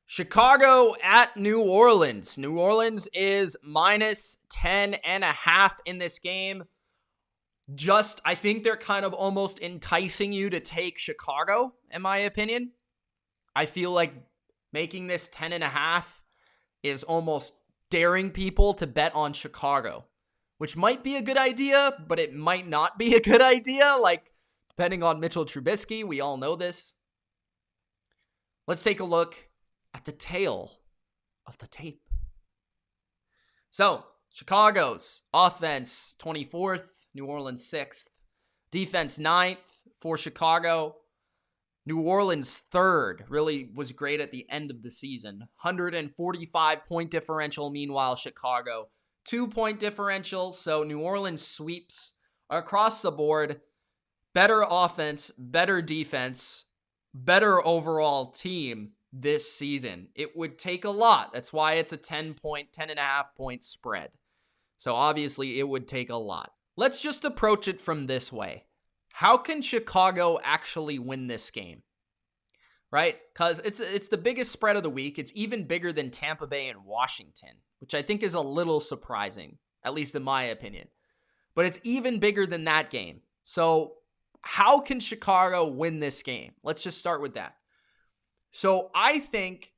Chicago at New Orleans. New Orleans is minus 10.5 in this game. I think they're kind of almost enticing you to take Chicago, in my opinion. I feel like making this 10.5 is almost daring people to bet on Chicago, which might be a good idea, but it might not be a good idea. Like, depending on Mitchell Trubisky, we all know this. Let's take a look at the tail of the tape. So, Chicago's offense, 24th. New Orleans 6th. Defense 9th for Chicago. New Orleans 3rd. Really was great at the end of the season. 145-point differential. Meanwhile, Chicago 2-point differential. So New Orleans sweeps across the board. Better offense, better defense, better overall team this season. It would take a lot. That's why it's a 10.5 point spread. So obviously it would take a lot. Let's just approach it from this way. How can Chicago actually win this game? Right? Because it's the biggest spread of the week. It's even bigger than Tampa Bay and Washington, which I think is a little surprising, at least in my opinion. But it's even bigger than that game. So how can Chicago win this game? Let's just start with that. So I think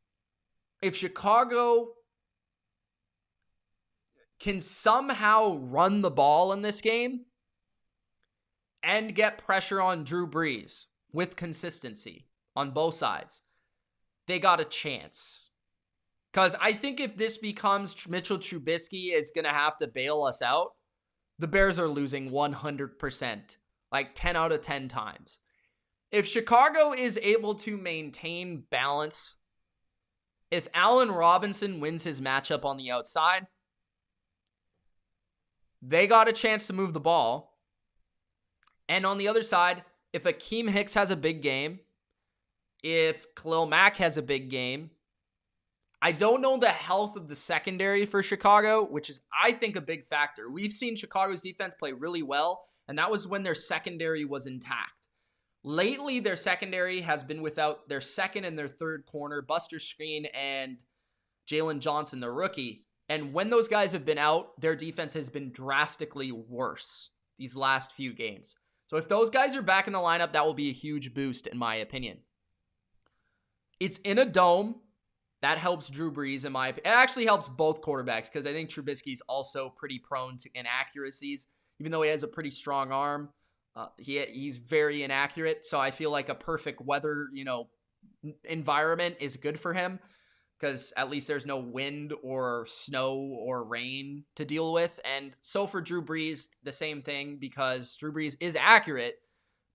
if Chicago can somehow run the ball in this game and get pressure on Drew Brees with consistency on both sides, they got a chance. Because I think if this becomes Mitchell Trubisky is going to have to bail us out, the Bears are losing 100%, like 10 out of 10 times. If Chicago is able to maintain balance, if Allen Robinson wins his matchup on the outside, they got a chance to move the ball. And on the other side, if Akeem Hicks has a big game, if Khalil Mack has a big game, I don't know the health of the secondary for Chicago, which is, I think, a big factor. We've seen Chicago's defense play really well, and that was when their secondary was intact. Lately, their secondary has been without their second and their third corner, Buster Skrine and Jalen Johnson, the rookie. And when those guys have been out, their defense has been drastically worse these last few games. So if those guys are back in the lineup, that will be a huge boost, in my opinion. It's in a dome. That helps Drew Brees, in my opinion. It actually helps both quarterbacks because I think Trubisky's also pretty prone to inaccuracies. Even though he has a pretty strong arm, he's very inaccurate. So I feel like a perfect weather, environment is good for him, because at least there's no wind or snow or rain to deal with. And so for Drew Brees, the same thing, because Drew Brees is accurate,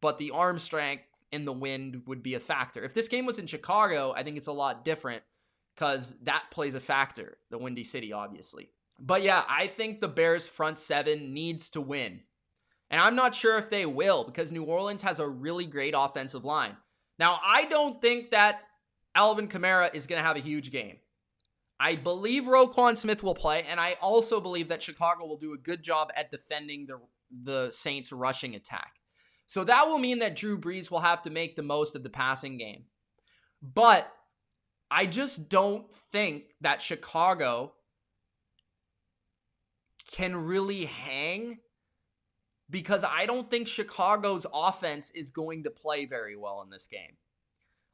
but the arm strength in the wind would be a factor. If this game was in Chicago, I think it's a lot different, because that plays a factor, the Windy City, obviously. But yeah, I think the Bears' front seven needs to win. And I'm not sure if they will, because New Orleans has a really great offensive line. Now, I don't think that Alvin Kamara is going to have a huge game. I believe Roquan Smith will play, and I also believe that Chicago will do a good job at defending the Saints' rushing attack. So that will mean that Drew Brees will have to make the most of the passing game. But I just don't think that Chicago can really hang, because I don't think Chicago's offense is going to play very well in this game.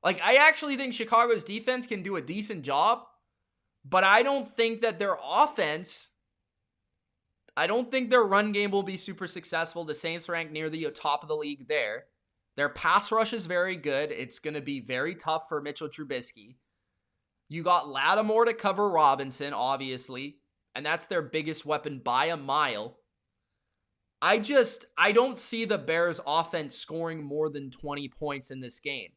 Like, I actually think Chicago's defense can do a decent job, but I don't think that their offense, I don't think their run game will be super successful. The Saints rank near the top of the league there. Their pass rush is very good. It's going to be very tough for Mitchell Trubisky. You got Lattimore to cover Robinson, obviously, and that's their biggest weapon by a mile. I don't see the Bears offense scoring more than 20 points in this game.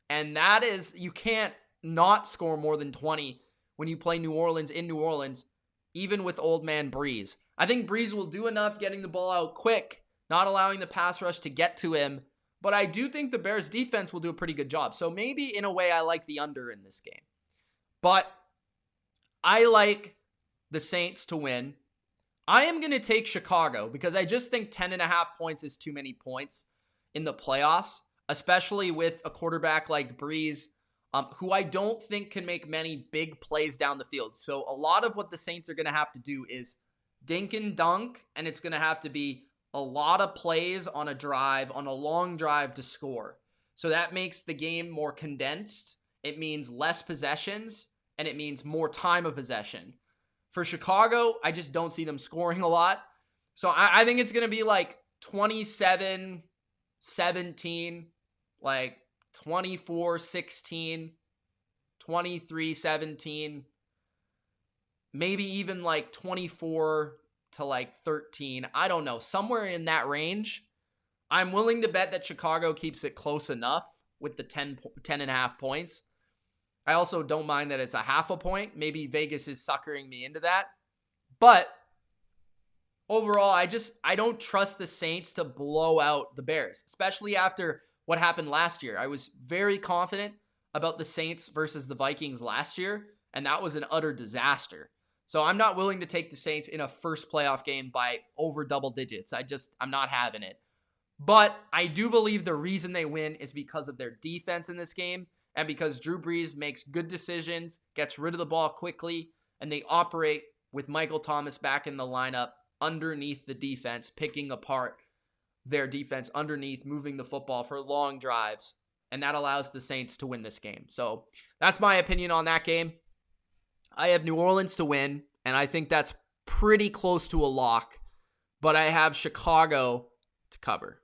And that is, you can't not score more than 20 when you play New Orleans in New Orleans, even with old man Brees. I think Brees will do enough getting the ball out quick, not allowing the pass rush to get to him. But I do think the Bears defense will do a pretty good job. So maybe in a way I like the under in this game. But I like the Saints to win. I am going to take Chicago because I just think 10.5 points is too many points in the playoffs, especially with a quarterback like Brees who I don't think can make many big plays down the field. So a lot of what the Saints are going to have to do is dink and dunk, and it's going to have to be a lot of plays on a drive, on a long drive to score. So that makes the game more condensed. It means less possessions, and it means more time of possession. For Chicago, I just don't see them scoring a lot. So I think it's going to be like 27-17, like 24-16, 23-17, maybe even like 24 to like 13. I don't know. Somewhere in that range. I'm willing to bet that Chicago keeps it close enough with the 10 and a half points. I also don't mind that it's a half a point. Maybe Vegas is suckering me into that. But overall, I don't trust the Saints to blow out the Bears, especially after what happened last year. I was very confident about the Saints versus the Vikings last year, and that was an utter disaster. So I'm not willing to take the Saints in a first playoff game by over double digits. I'm not having it. But I do believe the reason they win is because of their defense in this game and because Drew Brees makes good decisions, gets rid of the ball quickly, and they operate with Michael Thomas back in the lineup underneath the defense, picking apart their defense underneath, moving the football for long drives, and that allows the Saints to win this game. So that's my opinion on that game. I have New Orleans to win, and I think that's pretty close to a lock, but I have Chicago to cover.